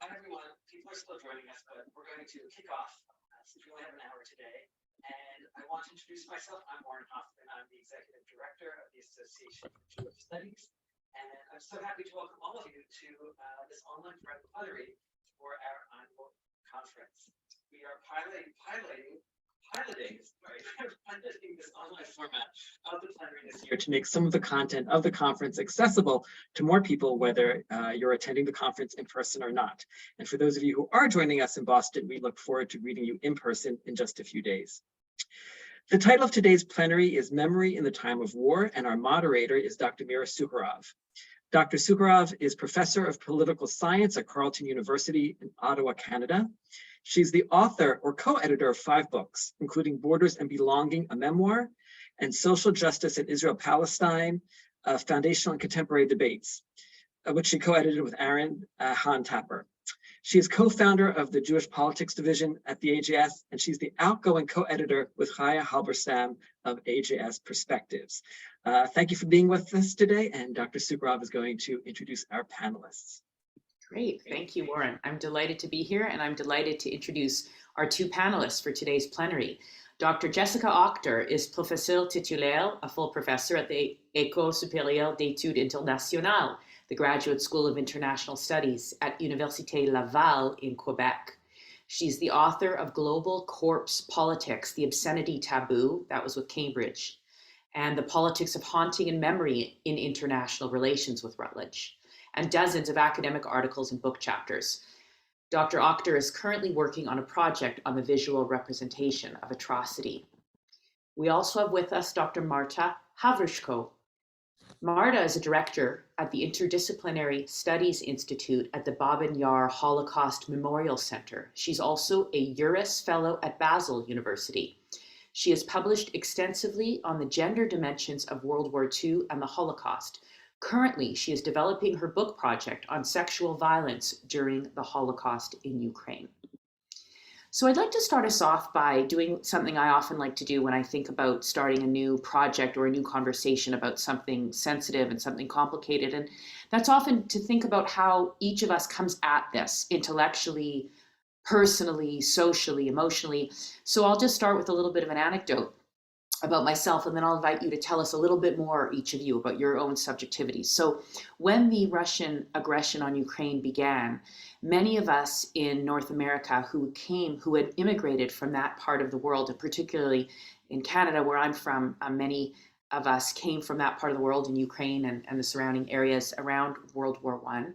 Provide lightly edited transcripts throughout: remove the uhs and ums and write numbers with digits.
Hi everyone, people are still joining us, but we're going to kick off since we only have an hour today. And I want to introduce myself. I'm Warren Hoffman. I'm the Executive Director of the Association for Jewish Studies. And I'm so happy to welcome all of you to this online plenary for our annual conference. We are piloting this online format of the plenary this year to make some of the content of the conference accessible to more people, whether you're attending the conference in person or not. And for those of you who are joining us in Boston, we look forward to greeting you in person in just a few days. The title of today's plenary is Memory in the Time of War, and our moderator is Dr. Mira Sucharov. Dr. Sucharov is Professor of Political Science at Carleton University in Ottawa, Canada. She's the author or co-editor of 5 books, including Borders and Belonging, a memoir, and Social Justice in Israel-Palestine, Foundational and Contemporary Debates, which she co-edited with Aaron Hahn-Tapper. She is co-founder of the Jewish Politics Division at the AJS, and she's the outgoing co-editor with Chaya Halberstam of AJS Perspectives. Thank you for being with us today, and Dr. Sucharov is going to introduce our panelists. Great, thank you, Warren. I'm delighted to be here, and I'm delighted to introduce our 2 panelists for today's plenary. Dr. Jessica Auchter is professeur titulaire, a full professor at the École supérieure d'études internationales, the Graduate School of International Studies at Université Laval in Quebec. She's the author of Global Corpse Politics, The Obscenity Taboo, that was with Cambridge, and The Politics of Haunting and Memory in International Relations with Rutledge, and dozens of academic articles and book chapters. Dr. Auchter is currently working on a project on the visual representation of atrocity. We also have with us Dr. Marta Havryshko. Marta is a director at the Interdisciplinary Studies Institute at the Babyn Holocaust Memorial Center. She's also a Juris Fellow at Basel University. She has published extensively on the gender dimensions of World War II and the Holocaust. Currently, she is developing her book project on sexual violence during the Holocaust in Ukraine. So I'd like to start us off by doing something I often like to do when I think about starting a new project or a new conversation about something sensitive and something complicated. And that's often to think about how each of us comes at this intellectually, personally, socially, emotionally. So I'll just start with a little bit of an anecdote about myself, and then I'll invite you to tell us a little bit more, each of you, about your own subjectivities. So when the Russian aggression on Ukraine began, many of us in North America who had immigrated from that part of the world, and particularly in Canada, where I'm from, many of us came from that part of the world in Ukraine and the surrounding areas around World War I.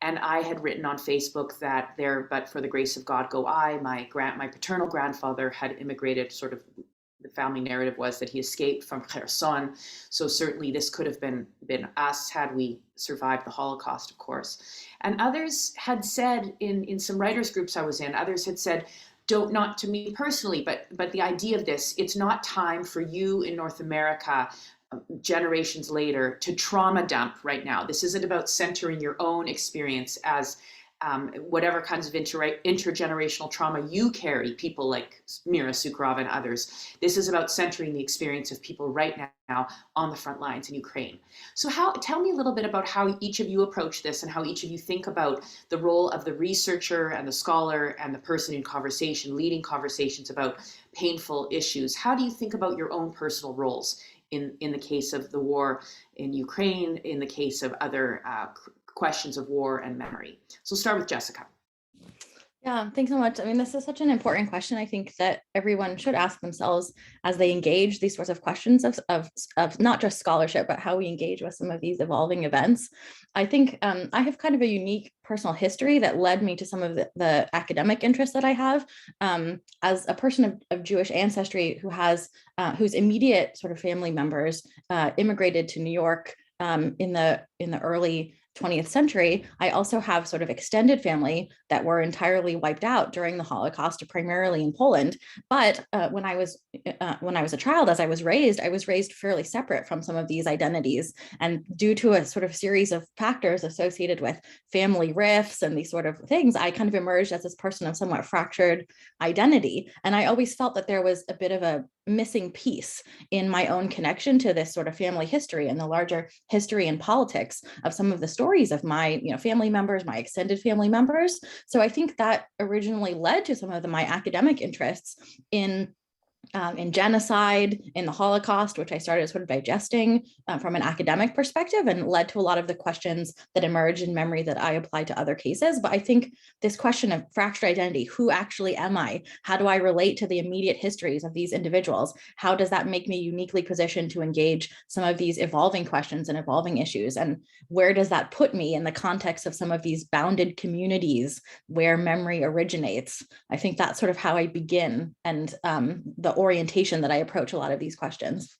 And I had written on Facebook that there, but for the grace of God go I, my paternal grandfather had immigrated sort of. The family narrative was that he escaped from Kherson. So certainly this could have been us had we survived the Holocaust, of course. And others had said in some writers groups I was in, others had said, not to me personally, but the idea of this, it's not time for you in North America generations later to trauma dump right now. This isn't about centering your own experience as whatever kinds of intergenerational trauma you carry, people like Mira Sucharov and others. This is about centering the experience of people right now on the front lines in Ukraine. So tell me a little bit about how each of you approach this and how each of you think about the role of the researcher and the scholar and the person in conversation, leading conversations about painful issues. How do you think about your own personal roles in the case of the war in Ukraine, in the case of other questions of war and memory? So start with Jessica. Yeah, thanks so much. I mean, this is such an important question. I think that everyone should ask themselves as they engage these sorts of questions of not just scholarship, but how we engage with some of these evolving events. I think I have kind of a unique personal history that led me to some of the academic interests that I have. As a person of Jewish ancestry whose immediate sort of family members immigrated to New York in the early 20th century, I also have sort of extended family that were entirely wiped out during the Holocaust, primarily in Poland. But when I was a child, as I was raised fairly separate from some of these identities. And due to a sort of series of factors associated with family rifts and these sort of things, I kind of emerged as this person of somewhat fractured identity. And I always felt that there was a bit of a missing piece in my own connection to this sort of family history and the larger history and politics of some of the stories of my family members, my extended family members. So I think that originally led to some of my academic interests in genocide, in the Holocaust, which I started sort of digesting from an academic perspective, and led to a lot of the questions that emerged in memory that I applied to other cases. But I think this question of fractured identity, who actually am I? How do I relate to the immediate histories of these individuals? How does that make me uniquely positioned to engage some of these evolving questions and evolving issues? And where does that put me in the context of some of these bounded communities where memory originates? I think that's sort of how I begin, and the orientation that I approach a lot of these questions.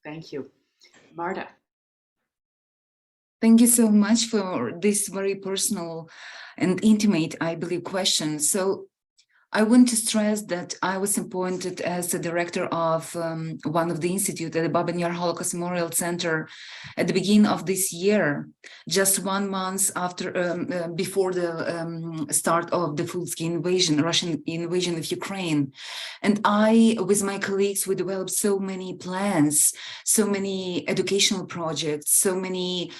Thank you. Marta. Thank you so much for this very personal and intimate, I believe, question. So I want to stress that I was appointed as the director of one of the institute at the Babyn Holocaust Memorial Center at the beginning of this year, just 1 month after, before the start of the full-scale invasion, Russian invasion of Ukraine. And I, with my colleagues, we developed so many plans, so many educational projects, so many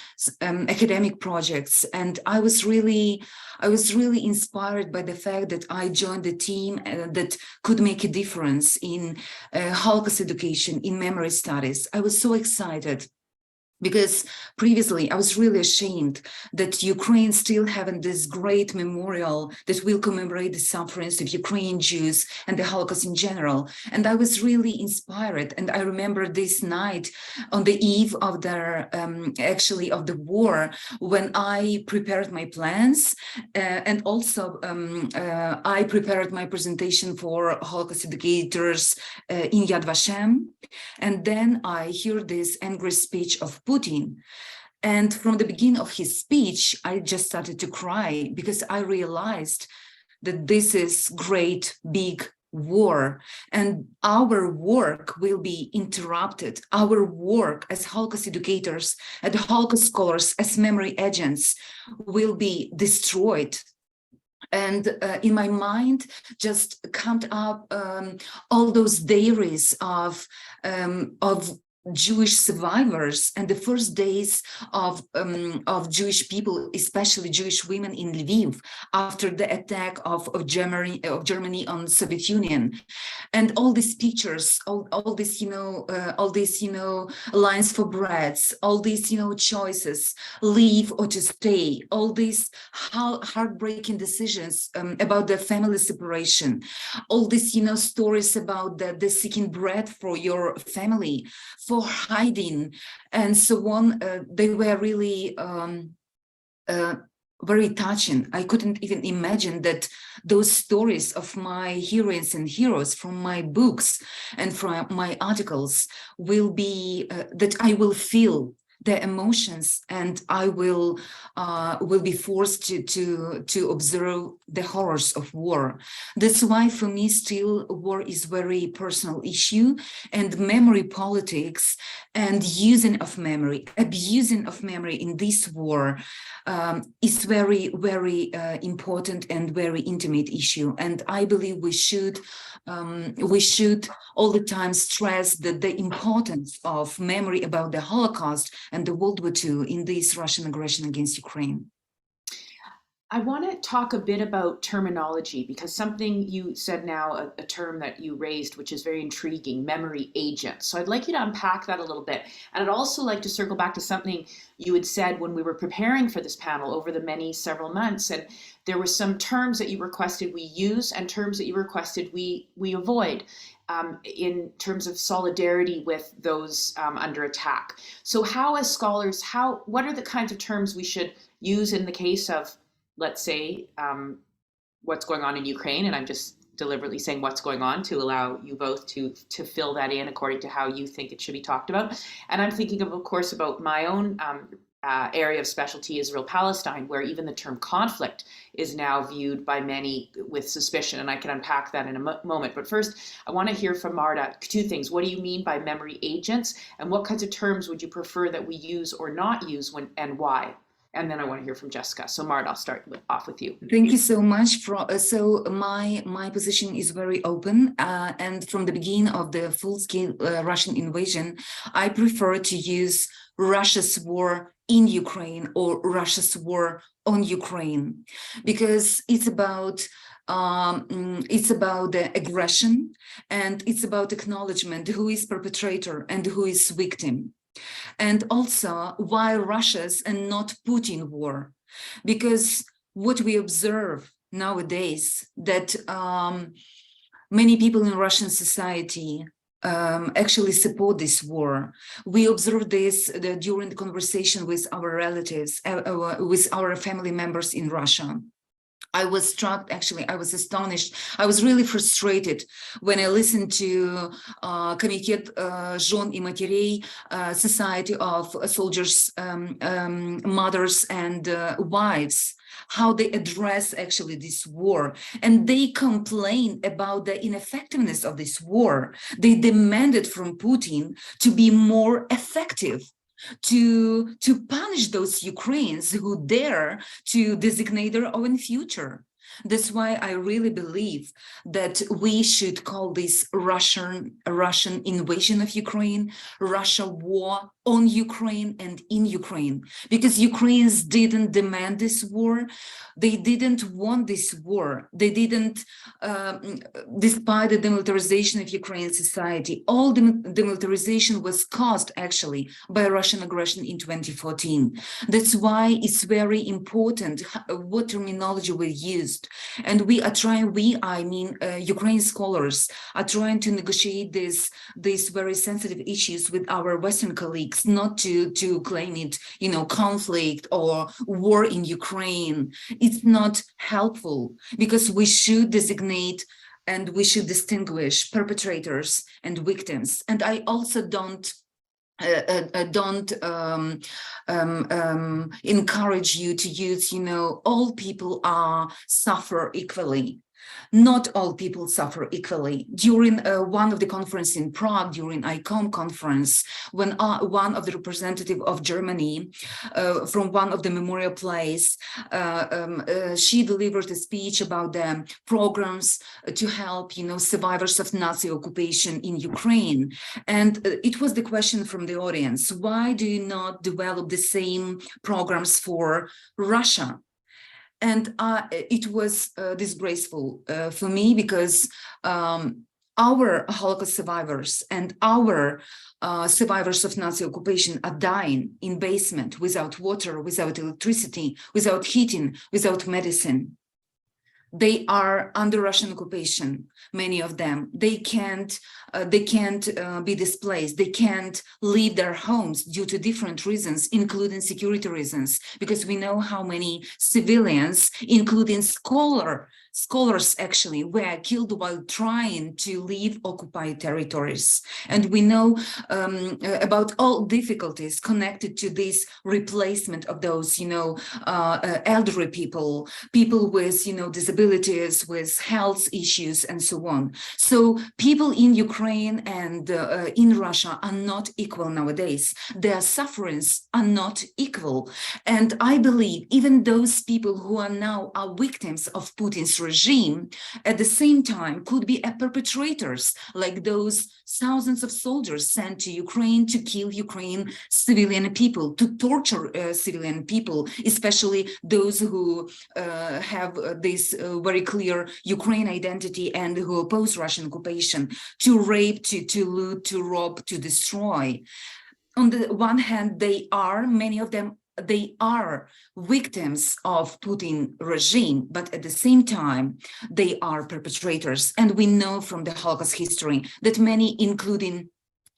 academic projects, and I was really inspired by the fact that I joined the team that could make a difference in Holocaust education, in memory studies. I was so excited, because previously I was really ashamed that Ukraine still having this great memorial that will commemorate the sufferings of Ukrainian Jews and the Holocaust in general. And I was really inspired. And I remember this night on the eve of the of the war, when I prepared my plans, and also I prepared my presentation for Holocaust educators in Yad Vashem. And then I hear this angry speech of Putin. And from the beginning of his speech, I just started to cry, because I realized that this is great, big war, and our work will be interrupted. Our work as Holocaust educators, as Holocaust scholars, as memory agents will be destroyed. And in my mind just come up all those diaries of Jewish survivors and the first days of Jewish people, especially Jewish women in Lviv, after the attack of Germany on Soviet Union, and all these pictures, all these lines for breads, all these choices, leave or to stay, all these heartbreaking decisions about the family separation, all these stories about the seeking bread for your family, for hiding, and so on. They were really very touching. I couldn't even imagine that those stories of my heroines and heroes from my books and from my articles will be that I will feel the emotions, and I will be forced to observe the horrors of war. That's why for me still war is very personal issue, and memory politics and using of memory, abusing of memory in this war is very, very important and very intimate issue. And I believe we should all the time stress that the importance of memory about the Holocaust and the World War II in this Russian aggression against Ukraine. I want to talk a bit about terminology, because something you said now, a term that you raised, which is very intriguing, memory agent. So I'd like you to unpack that a little bit. And I'd also like to circle back to something you had said when we were preparing for this panel over the several months. And there were some terms that you requested we use and terms that you requested we avoid in terms of solidarity with those under attack. So how, as scholars, what are the kinds of terms we should use in the case of, let's say, what's going on in Ukraine, and I'm just deliberately saying what's going on to allow you both to fill that in according to how you think it should be talked about. And I'm thinking of course, about my own area of specialty, Israel-Palestine, where even the term conflict is now viewed by many with suspicion, and I can unpack that in a moment. But first, I want to hear from Marta two things. What do you mean by memory agents, and what kinds of terms would you prefer that we use or not use and why? and then I want to hear from Jessica. So Marta, I'll start off with you. Thank you so much. So my position is very open, and from the beginning of the full-scale Russian invasion, I prefer to use Russia's war in Ukraine or Russia's war on Ukraine, because it's about the aggression, and it's about acknowledgement who is perpetrator and who is victim, and also why Russia's and not Putin war, because what we observe nowadays that many people in Russian society actually support this war. We observed this during the conversation with our relatives, with our family members in Russia. I was struck, actually, I was astonished. I was really frustrated when I listened to Комитет жен и матерей, Society of Soldiers, Mothers and Wives, how they address actually this war. And they complain about the ineffectiveness of this war. They demanded from Putin to be more effective, to punish those Ukrainians who dare to designate their own future. That's why I really believe that we should call this Russian invasion of Ukraine, Russia war on Ukraine and in Ukraine, because Ukrainians didn't demand this war. They didn't want this war. They didn't, despite the demilitarization of Ukrainian society, all the demilitarization was caused actually by Russian aggression in 2014. That's why it's very important what terminology we used. And we are trying, Ukrainian scholars are trying to negotiate these very sensitive issues with our Western colleagues, not to claim it, conflict or war in Ukraine. It's not helpful, because we should designate and we should distinguish perpetrators and victims. And I also don't encourage you to use, all people suffer equally. Not all people suffer equally. During one of the conference in Prague, during ICOM conference, when one of the representative of Germany from one of the memorial place, she delivered a speech about the programs to help, survivors of Nazi occupation in Ukraine. And it was the question from the audience: why do you not develop the same programs for Russia? And it was disgraceful for me, because our Holocaust survivors and our survivors of Nazi occupation are dying in basement, without water, without electricity, without heating, without medicine. They are under Russian occupation, many of them. They can't be displaced. They can't leave their homes due to different reasons, including security reasons, because we know how many civilians, including scholars actually, were killed while trying to leave occupied territories. And we know about all difficulties connected to this replacement of those, elderly people with, disabilities, with health issues, and so on. So people in Ukraine and in Russia are not equal nowadays. Their sufferings are not equal. And I believe even those people who are now victims of Putin's regime, at the same time could be perpetrators, like those thousands of soldiers sent to Ukraine to kill Ukrainian civilian people, to torture civilian people, especially those who have this very clear Ukraine identity and who oppose Russian occupation, to rape, to loot, to rob, to destroy. On the one hand, many of them, they are victims of Putin regime, but at the same time, they are perpetrators. And we know from the Holocaust history that many, including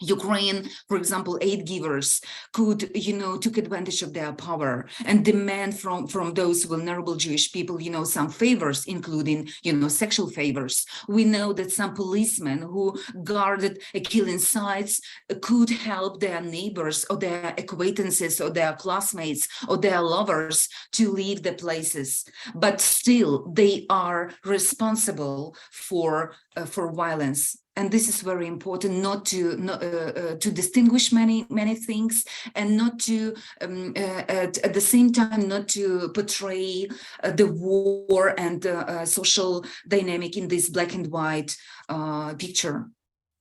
Ukraine, for example, aid givers could, took advantage of their power and demand from those vulnerable Jewish people, some favors, including, sexual favors. We know that some policemen who guarded killing sites could help their neighbors or their acquaintances or their classmates or their lovers to leave the places, but still they are responsible for violence. and this is very important, not to distinguish many things, and not to at the same time not to portray the war and social dynamic in this black and white picture.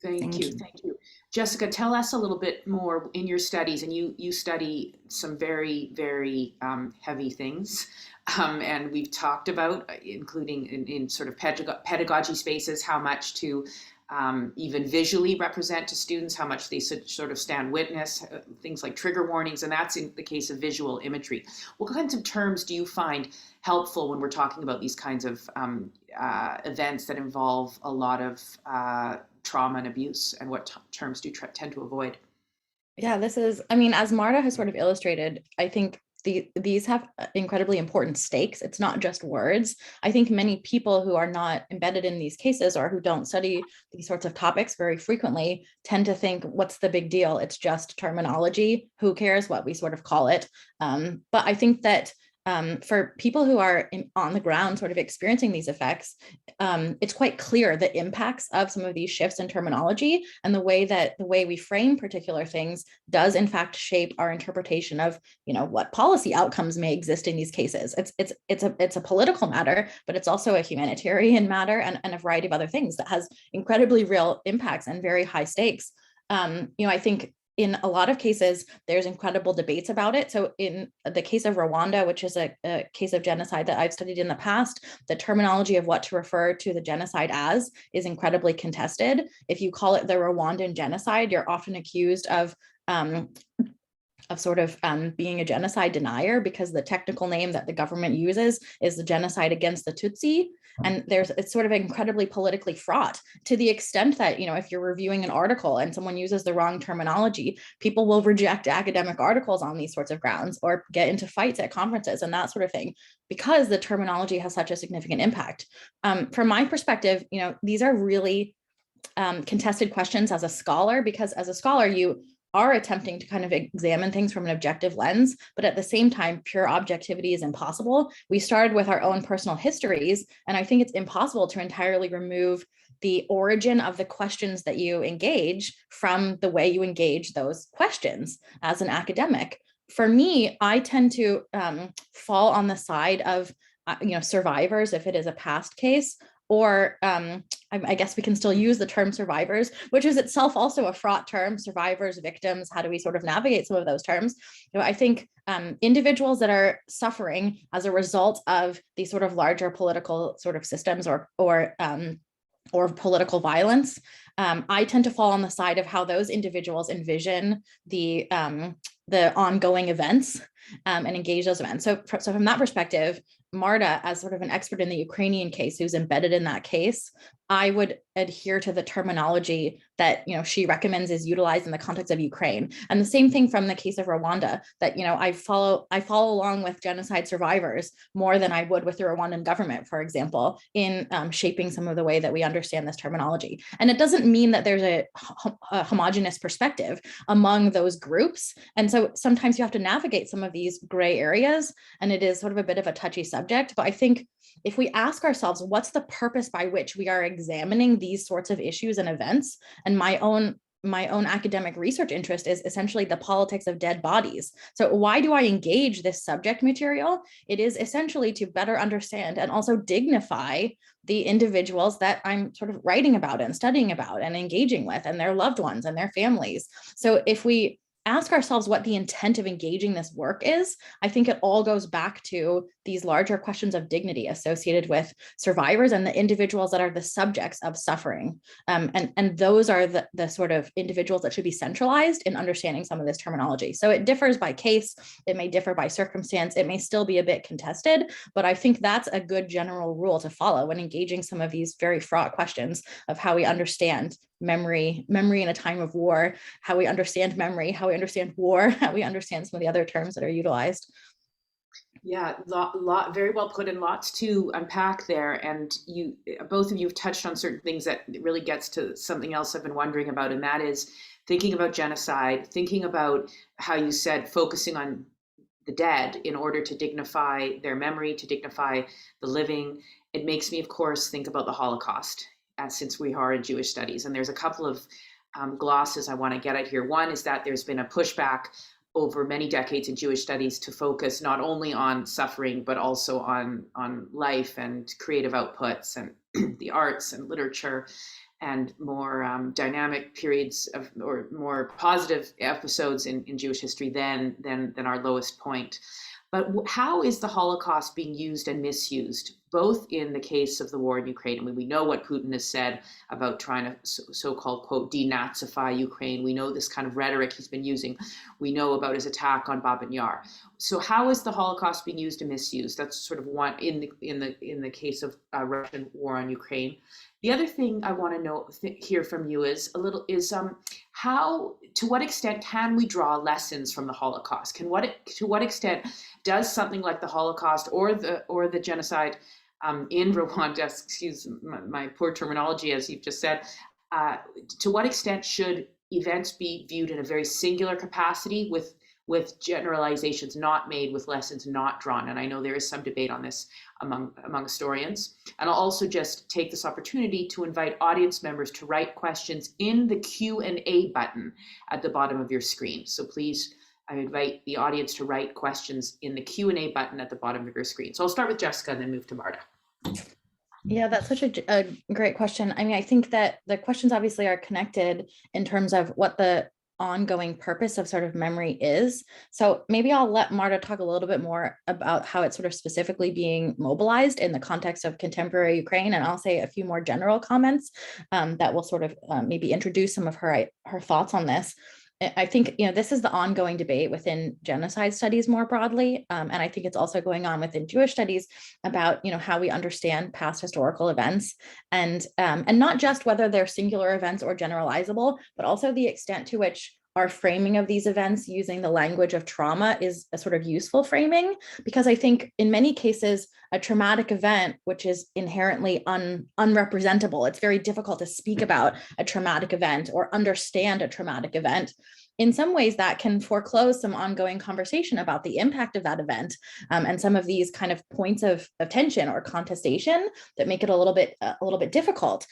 Thank you. Jessica, tell us a little bit more in your studies, and you study some very, very heavy things. And we've talked about, including in sort of pedagogy spaces, how much to even visually represent to students, how much they sort of stand witness, things like trigger warnings, and that's in the case of visual imagery. What kinds of terms do you find helpful when we're talking about these kinds of events that involve a lot of trauma and abuse, and what terms do you tend to avoid? Yeah, this is, I mean, as Marta has sort of illustrated, I think these have incredibly important stakes. It's not just words. I think many people who are not embedded in these cases or who don't study these sorts of topics very frequently tend to think, what's the big deal? It's just terminology. Who cares what we sort of call it? But I think that for people who are on the ground sort of experiencing these effects, it's quite clear the impacts of some of these shifts in terminology, and the way we frame particular things does in fact shape our interpretation of, what policy outcomes may exist in these cases. It's a political matter, but it's also a humanitarian matter, and a variety of other things that has incredibly real impacts and very high stakes. I think in a lot of cases, there's incredible debates about it. So in the case of Rwanda, which is a case of genocide that I've studied in the past, the terminology of what to refer to the genocide as is incredibly contested. If you call it the Rwandan genocide, you're often accused of sort of being a genocide denier, because the technical name that the government uses is the genocide against the Tutsi. And it's sort of incredibly politically fraught, to the extent that, if you're reviewing an article and someone uses the wrong terminology, people will reject academic articles on these sorts of grounds, or get into fights at conferences and that sort of thing, because the terminology has such a significant impact. From my perspective, these are really contested questions as a scholar, because as a scholar, you are attempting to kind of examine things from an objective lens, but at the same time, pure objectivity is impossible. We started with our own personal histories, and I think it's impossible to entirely remove the origin of the questions that you engage from the way you engage those questions as an academic. For me, I tend to fall on the side of survivors if it is a past case, or I guess we can still use the term survivors, which is itself also a fraught term. Survivors, victims, how do we sort of navigate some of those terms? I think individuals that are suffering as a result of these sort of larger political sort of systems or political violence, I tend to fall on the side of how those individuals envision the ongoing events and engage those events. So from that perspective, Marta, as sort of an expert in the Ukrainian case who's embedded in that case, I would adhere to the terminology that she recommends is utilized in the context of Ukraine. And the same thing from the case of Rwanda, that I follow along with genocide survivors more than I would with the Rwandan government, for example, in shaping some of the way that we understand this terminology. And it doesn't mean that there's a homogenous perspective among those groups. And so sometimes you have to navigate some of these gray areas, and it is sort of a bit of a touchy subject. But I think if we ask ourselves, what's the purpose by which we are examining these sorts of issues and events? And my own academic research interest is essentially the politics of dead bodies. So why do I engage this subject material? It is essentially to better understand and also dignify the individuals that I'm sort of writing about and studying about and engaging with, and their loved ones and their families. So if we ask ourselves what the intent of engaging this work is, I think it all goes back to these larger questions of dignity associated with survivors and the individuals that are the subjects of suffering. And those are the sort of individuals that should be centralized in understanding some of this terminology. So it differs by case, it may differ by circumstance, it may still be a bit contested, but I think that's a good general rule to follow when engaging some of these very fraught questions of how we understand memory in a time of war, how we understand memory, how we understand war, how we understand some of the other terms that are utilized. Yeah, very well put, and lots to unpack there. And both of you have touched on certain things that really gets to something else I've been wondering about, and that is thinking about genocide, thinking about how you said focusing on the dead in order to dignify their memory, to dignify the living. It makes me, of course, think about the Holocaust since we are in Jewish studies. And there's a couple of glosses I want to get at here. One is that there's been a pushback over many decades in Jewish studies to focus not only on suffering, but also on life and creative outputs and the arts and literature and more dynamic periods of, or more positive episodes in Jewish history than our lowest point. But how is the Holocaust being used and misused, both in the case of the war in Ukraine? I mean, we know what Putin has said about trying to so-called, quote, denazify Ukraine. We know this kind of rhetoric he's been using. We know about his attack on Babyn Yar. So how is the Holocaust being used and misused? That's sort of one in the case of Russian war on Ukraine. The other thing I want to hear from you is how, to what extent can we draw lessons from the Holocaust? To what extent does something like the Holocaust or the genocide in Rwanda, excuse my poor terminology, as you've just said, to what extent should events be viewed in a very singular capacity with generalizations not made, with lessons not drawn? And I know there is some debate on this among historians. And I'll also just take this opportunity to invite audience members to write questions in the Q&A button at the bottom of your screen. So please, I invite the audience to write questions in the Q&A button at the bottom of your screen. So I'll start with Jessica and then move to Marta. Yeah, that's such a great question. I mean, I think that the questions obviously are connected in terms of what the ongoing purpose of sort of memory is. So maybe I'll let Marta talk a little bit more about how it's sort of specifically being mobilized in the context of contemporary Ukraine. And I'll say a few more general comments that will sort of maybe introduce some of her thoughts on this. I think, this is the ongoing debate within genocide studies more broadly. And I think it's also going on within Jewish studies about, how we understand past historical events and not just whether they're singular events or generalizable, but also the extent to which our framing of these events using the language of trauma is a sort of useful framing, because I think in many cases, a traumatic event, which is inherently unrepresentable, it's very difficult to speak about a traumatic event or understand a traumatic event. In some ways, that can foreclose some ongoing conversation about the impact of that event and some of these kind of points of tension or contestation that make it a little bit difficult.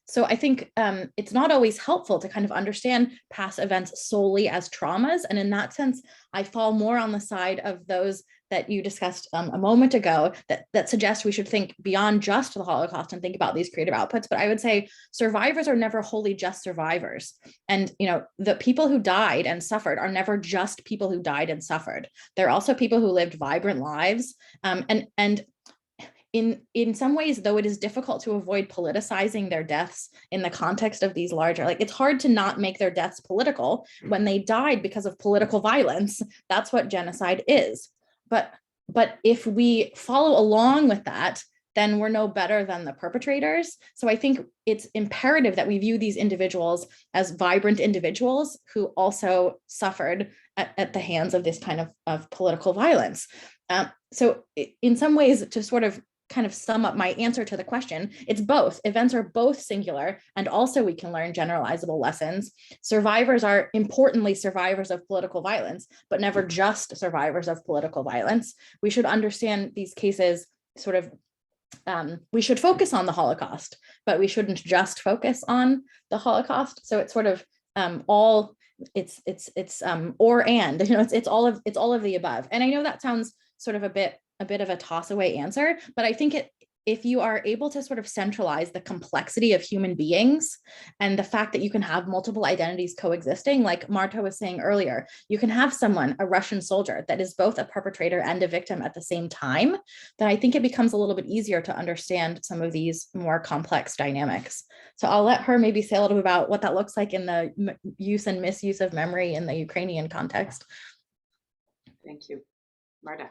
So I think it's not always helpful to kind of understand past events solely as traumas. And in that sense, I fall more on the side of those that you discussed a moment ago that suggest we should think beyond just the Holocaust and think about these creative outputs. But I would say survivors are never wholly just survivors. And, the people who died and suffered are never just people who died and suffered. They're also people who lived vibrant lives. And in some ways, though it is difficult to avoid politicizing their deaths in the context of these larger, it's hard to not make their deaths political when they died because of political violence. That's what genocide is. But if we follow along with that, then we're no better than the perpetrators. So I think it's imperative that we view these individuals as vibrant individuals who also suffered at the hands of this kind of political violence. So in some ways, to sort of kind of sum up my answer to the question, it's both. Events are both singular, and also we can learn generalizable lessons. Survivors are importantly survivors of political violence, but never just survivors of political violence. We should understand these cases sort of, we should focus on the Holocaust, but we shouldn't just focus on the Holocaust. So it's sort of all, it's or and, it's all of the above. And I know that sounds sort of a bit of a toss away answer, but I think if you are able to sort of centralize the complexity of human beings and the fact that you can have multiple identities coexisting, like Marta was saying earlier, you can have someone, a Russian soldier, that is both a perpetrator and a victim at the same time, then I think it becomes a little bit easier to understand some of these more complex dynamics. So I'll let her maybe say a little bit about what that looks like in the use and misuse of memory in the Ukrainian context. Thank you. Marta.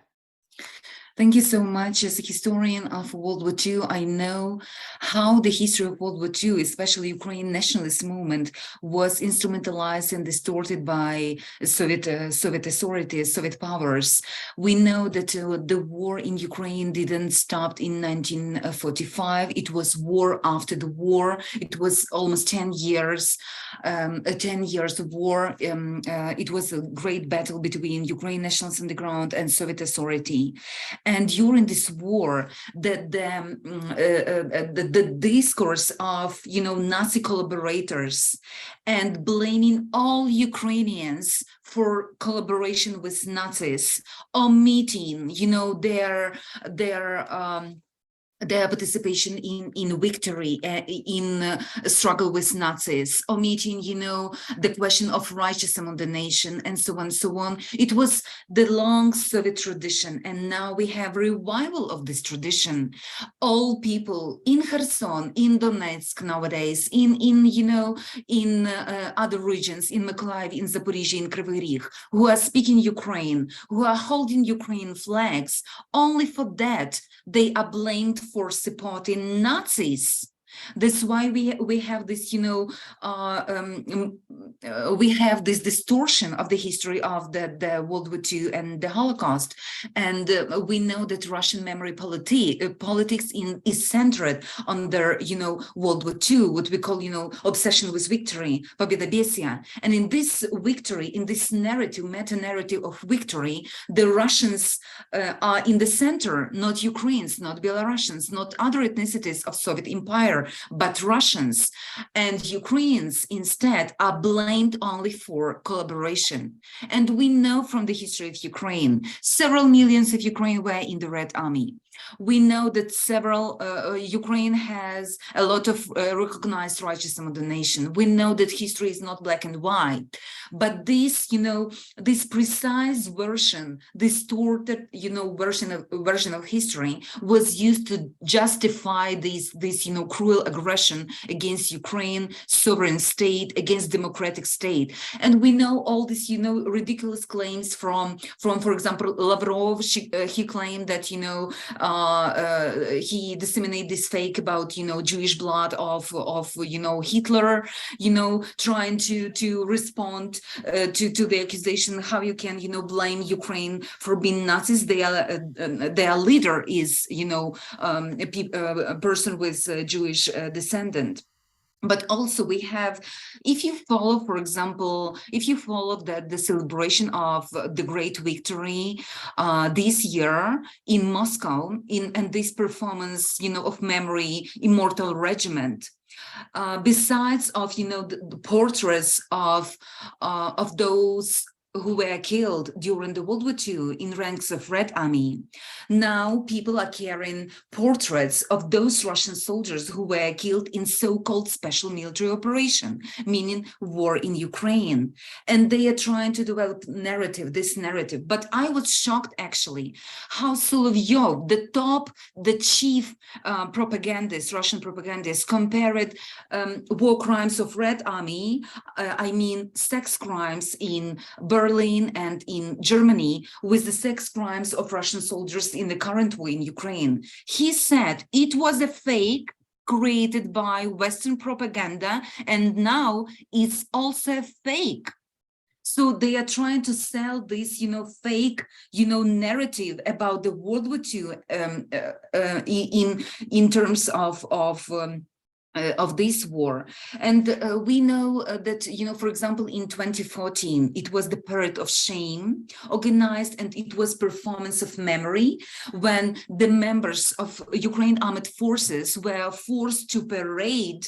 Thank you so much. As a historian of World War II, I know how the history of World War II, especially Ukraine nationalist movement, was instrumentalized and distorted by Soviet authorities, Soviet powers. We know that the war in Ukraine didn't stop in 1945. It was war after the war. It was almost 10 years, 10 years of war. It was a great battle between Ukraine nationalists on the ground and Soviet authority. And during this war, the discourse of, Nazi collaborators and blaming all Ukrainians for collaboration with Nazis, omitting, their participation in victory, in struggle with Nazis, omitting, the question of righteousness among the nation, and so on, so on. It was the long Soviet tradition, and now we have revival of this tradition. All people in Kherson, in Donetsk nowadays, in other regions, in Mykolaiv, in Zaporizhia, in Kryvyi Rih, who are speaking Ukraine, who are holding Ukraine flags, only for that they are blamed for supporting Nazis. That's why we have this, we have this distortion of the history of the World War II and the Holocaust. And we know that Russian memory politics is centered on their, World War II, what we call, obsession with victory, победобесие. And in this victory, in this narrative, meta-narrative of victory, the Russians are in the center, not Ukrainians, not Belarusians, not other ethnicities of Soviet Empire, but Russians, and Ukrainians instead are blamed only for collaboration. And we know from the history of Ukraine, several millions of Ukrainians were in the Red Army. We know that Ukraine has a lot of recognized righteousness among the nation. We know that history is not black and white, but this, this precise version, distorted, version of history was used to justify this, cruel aggression against Ukraine, sovereign state, against democratic state. And we know all these, ridiculous claims from, for example, Lavrov. He claimed that, he disseminated this fake about, Jewish blood of Hitler, trying to respond to the accusation how you can, blame Ukraine for being Nazis. Their leader is, a person with Jewish descendant. But also we have, if you follow, for example, the celebration of the great victory this year in Moscow, and this performance, of memory, Immortal Regiment, besides of, the portraits of those who were killed during the World War II in ranks of Red Army. Now people are carrying portraits of those Russian soldiers who were killed in so-called special military operation, meaning war in Ukraine. And they are trying to develop this narrative. But I was shocked actually how Solovyov, the chief propagandist, Russian propagandist, compared war crimes of Red Army, sex crimes in Berlin and in Germany, with the sex crimes of Russian soldiers in the current war in Ukraine. He said it was a fake created by Western propaganda, and now it's also a fake. So they are trying to sell this, fake, narrative about the World War II in terms of this war. And we know that, for example, in 2014, it was the Parade of Shame organized, and it was performance of memory when the members of Ukraine Armed Forces were forced to parade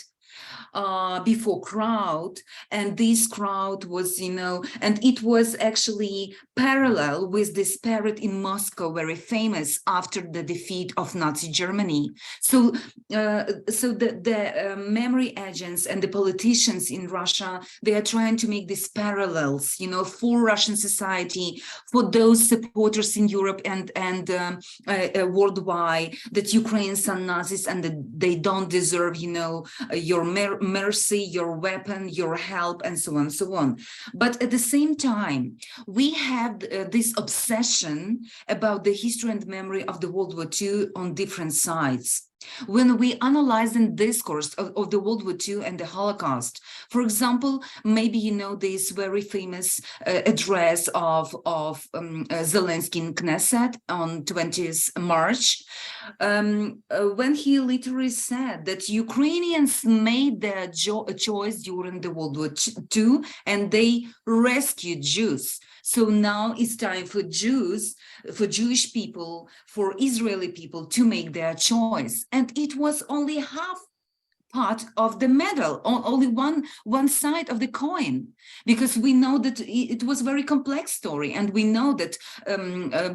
before crowd, and this crowd was, and it was actually parallel with this parade in Moscow, very famous after the defeat of Nazi Germany. So, the memory agents and the politicians in Russia, they are trying to make these parallels, for Russian society, for those supporters in Europe and worldwide, that Ukrainians are Nazis and that they don't deserve, your mercy, your weapon, your help, and so on and so on. But at the same time, we have this obsession about the history and memory of the World War II on different sides. When we analyze the discourse of the World War II and the Holocaust, for example, maybe you know this very famous address of Zelensky in Knesset on 20th March, when he literally said that Ukrainians made their choice during the World War II and they rescued Jews. So now it's time for Jews, for Jewish people, for Israeli people to make their choice. And it was only half part of the medal, only one side of the coin, because we know that it was a very complex story, and we know that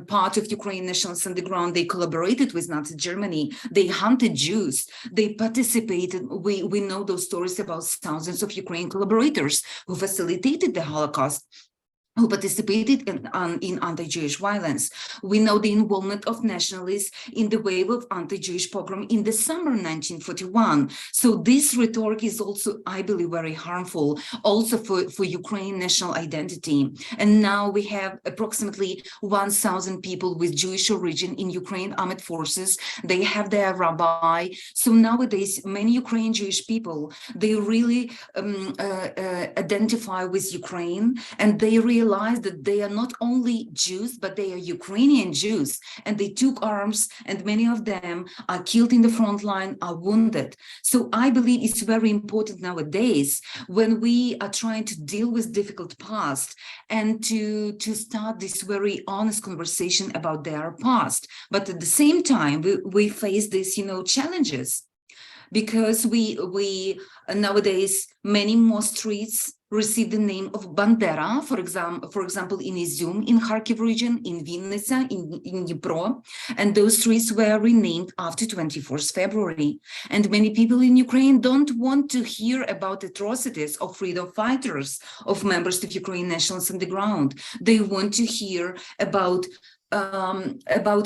part of Ukraine nationalists on the ground, they collaborated with Nazi Germany, they hunted Jews, they participated. We know those stories about thousands of Ukrainian collaborators who facilitated the Holocaust, who participated in anti-Jewish violence. We know the involvement of nationalists in the wave of anti-Jewish pogrom in the summer 1941. So this rhetoric is also, I believe, very harmful, also for Ukraine national identity. And now we have approximately 1,000 people with Jewish origin in Ukraine armed forces. They have their rabbi. So nowadays, many Ukrainian Jewish people, they really identify with Ukraine, and they realize that they are not only Jews, but they are Ukrainian Jews, and they took arms, and many of them are killed in the front line, are wounded. So I believe it's very important nowadays, when we are trying to deal with difficult past, and to start this very honest conversation about their past. But at the same time, we face these, challenges, because we nowadays, many more streets receive the name of Bandera, for example, in Izum, in Kharkiv region, in Vinnytsia, in Dnipro, and those streets were renamed after 24th February. And many people in Ukraine don't want to hear about atrocities of freedom fighters, of members of Ukraine nationalists on the ground. They want to hear about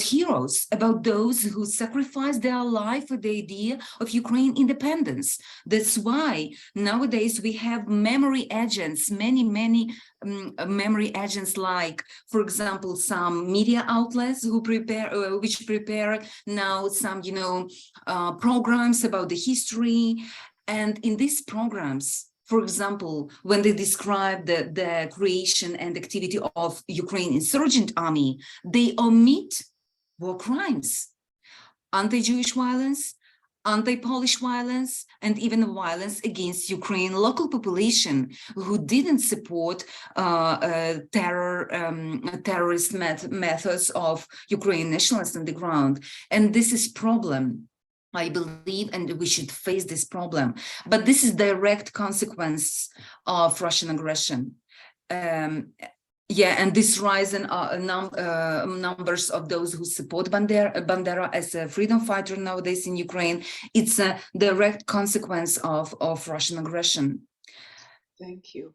heroes, about those who sacrificed their life for the idea of Ukraine independence. That's why nowadays we have memory agents, many memory agents, like, for example, some media outlets who which prepare now some, programs about the history. And in these programs, for example, when they describe the creation and activity of Ukraine insurgent army, they omit war crimes, anti-Jewish violence, anti-Polish violence, and even violence against Ukraine local population who didn't support terrorist methods of Ukraine nationalists on the ground. And this is problem, I believe, and we should face this problem. But this is direct consequence of Russian aggression. And this rise in numbers of those who support Bandera as a freedom fighter nowadays in Ukraine, it's a direct consequence of Russian aggression. Thank you.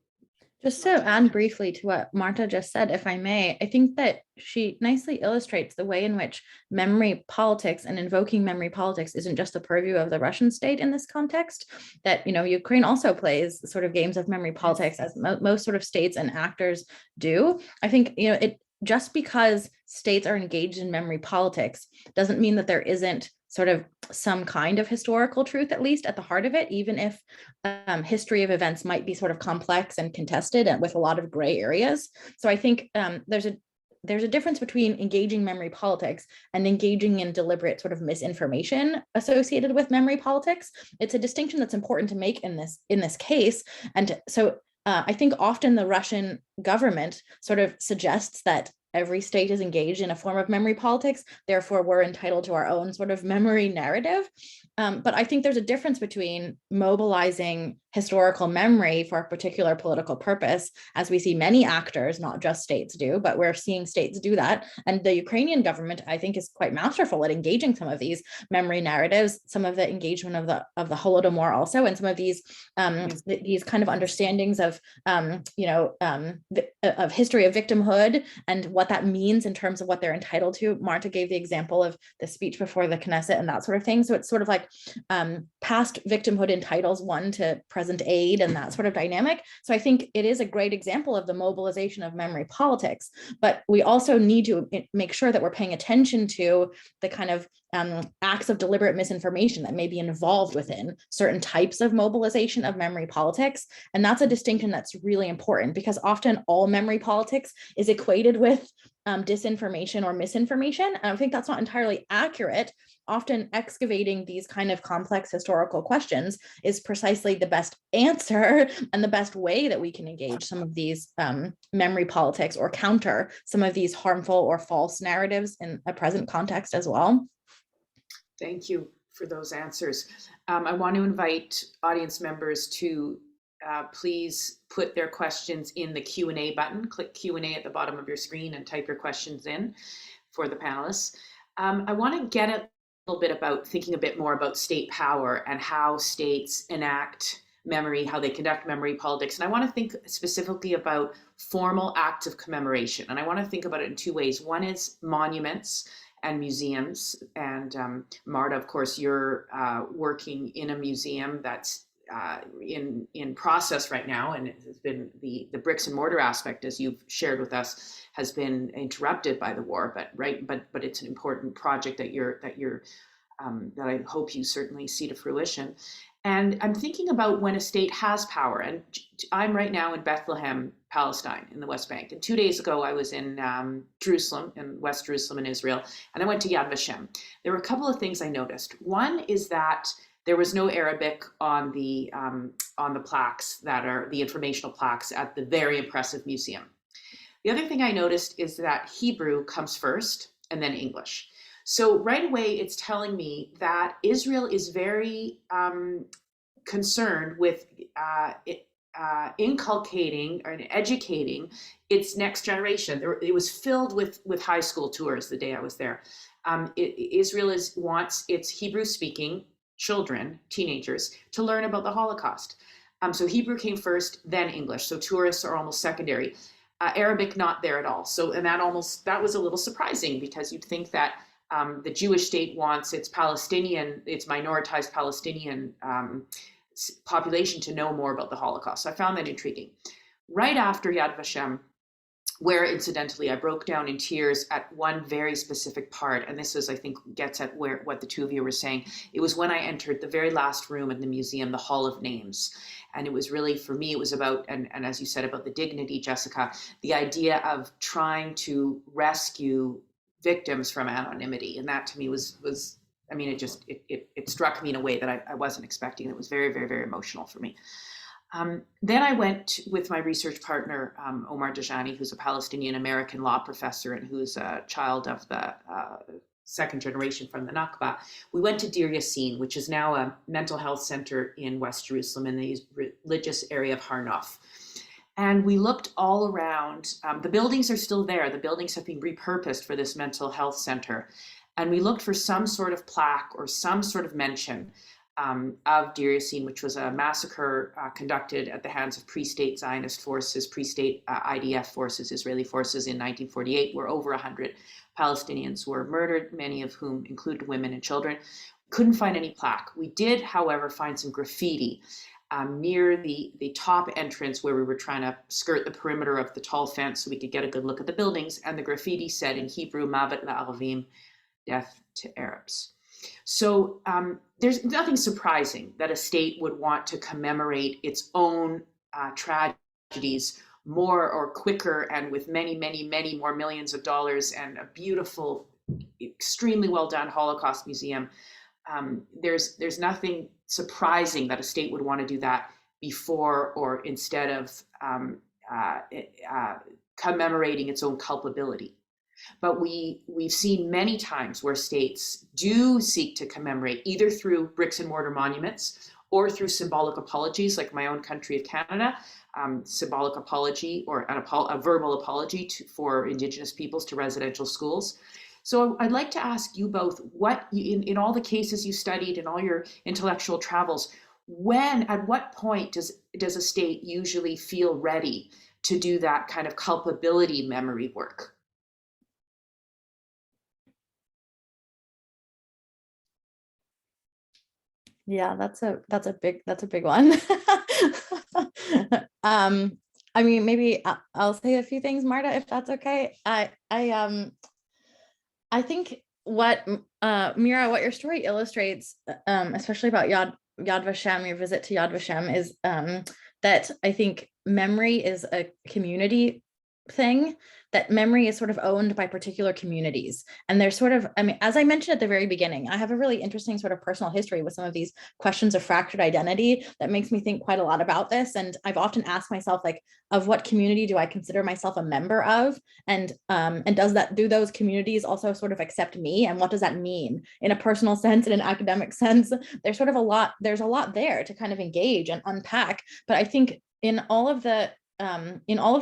Just to add briefly to what Marta just said, if I may, I think that she nicely illustrates the way in which memory politics and invoking memory politics isn't just the purview of the Russian state in this context, that, Ukraine also plays sort of games of memory politics, as most sort of states and actors do. I think, just because states are engaged in memory politics doesn't mean that there isn't sort of some kind of historical truth, at least at the heart of it, even if history of events might be sort of complex and contested and with a lot of gray areas. So I think there's a difference between engaging memory politics and engaging in deliberate sort of misinformation associated with memory politics. It's a distinction that's important to make in this case. And so I think often the Russian government sort of suggests that every state is engaged in a form of memory politics, therefore we're entitled to our own sort of memory narrative. But I think there's a difference between mobilizing historical memory for a particular political purpose, as we see many actors, not just states do, but we're seeing states do that. And the Ukrainian government, I think, is quite masterful at engaging some of these memory narratives, some of the engagement of the Holodomor also, and some of these kind of understandings of of history of victimhood and what that means in terms of what they're entitled to. Marta gave the example of the speech before the Knesset and that sort of thing. So it's sort of like past victimhood entitles one to present aid and that sort of dynamic. So I think it is a great example of the mobilization of memory politics, but we also need to make sure that we're paying attention to the kind of acts of deliberate misinformation that may be involved within certain types of mobilization of memory politics. And that's a distinction that's really important, because often all memory politics is equated with disinformation or misinformation. And I think that's not entirely accurate. Often excavating these kind of complex historical questions is precisely the best answer and the best way that we can engage some of these memory politics or counter some of these harmful or false narratives in a present context as well. Thank you for those answers. I want to invite audience members to please put their questions in the Q&A button. Click Q&A at the bottom of your screen and type your questions in for the panelists. I want to get a little bit about thinking a bit more about state power and how states enact memory, how they conduct memory politics. And I want to think specifically about formal acts of commemoration. And I want to think about it in two ways. One is monuments and museums. And Marta, of course, you're working in a museum that's in process right now, and it has been the bricks and mortar aspect, as you've shared with us, has been interrupted by the war. But it's an important project that I hope you certainly see to fruition. And I'm thinking about when a state has power, and I'm right now in Bethlehem, Palestine, in the West Bank. And 2 days ago, I was in Jerusalem, in West Jerusalem in Israel, and I went to Yad Vashem. There were a couple of things I noticed. One is that there was no Arabic on the plaques that are the informational plaques at the very impressive museum. The other thing I noticed is that Hebrew comes first and then English. So right away, it's telling me that Israel is very concerned with inculcating or educating its next generation. It was filled with high school tours the day I was there. Israel wants its Hebrew-speaking children, teenagers, to learn about the Holocaust. So Hebrew came first, then English. So tourists are almost secondary. Arabic not there at all. So, and that was a little surprising, because you'd think that the Jewish state wants its minoritized Palestinian population to know more about the Holocaust. So I found that intriguing. Right after Yad Vashem, where incidentally I broke down in tears at one very specific part, and this is, I think, gets at what the two of you were saying. It was when I entered the very last room in the museum, the Hall of Names. And it was really, for me, it was about, and as you said, about the dignity, Jessica, the idea of trying to rescue victims from anonymity. And that to me was I mean, it struck me in a way that I wasn't expecting. It was very, very, very emotional for me. Then I went with my research partner, Omar Dajani, who's a Palestinian American law professor and who's a child of the second generation from the Nakba. We went to Deir Yassin, which is now a mental health center in West Jerusalem in the religious area of Har Nof. And we looked all around. The buildings are still there. The buildings have been repurposed for this mental health center. And we looked for some sort of plaque or some sort of mention of Deir Yassin, which was a massacre conducted at the hands of pre-state Zionist forces, pre-state IDF forces, Israeli forces in 1948, where over 100 Palestinians were murdered, many of whom included women and children. Couldn't find any plaque. We did, however, find some graffiti near the top entrance where we were trying to skirt the perimeter of the tall fence so we could get a good look at the buildings. And the graffiti said in Hebrew, Mavet la'Arvim, death to Arabs. So there's nothing surprising that a state would want to commemorate its own tragedies more or quicker and with many, many, many more millions of dollars and a beautiful, extremely well done Holocaust museum. There's nothing surprising that a state would want to do that before or instead of commemorating its own culpability. But we've seen many times where states do seek to commemorate either through bricks and mortar monuments or through symbolic apologies, like my own country of Canada, symbolic apology or a verbal apology for Indigenous peoples to residential schools. So I'd like to ask you both, what in all the cases you studied and all your intellectual travels, at what point does a state usually feel ready to do that kind of culpability memory work? Yeah, that's a big one. I mean, maybe I'll say a few things, Marta, if that's okay. I think what Mira, what your story illustrates, especially about Yad Vashem, your visit to Yad Vashem, is that I think memory is a community thing, that memory is sort of owned by particular communities. And there's sort of, I mean, as I mentioned at the very beginning, I have a really interesting sort of personal history with some of these questions of fractured identity that makes me think quite a lot about this. And I've often asked myself, like, of what community do I consider myself a member of? And do those communities also sort of accept me? And what does that mean in a personal sense, in an academic sense? There's a lot there to kind of engage and unpack. But I think in all of the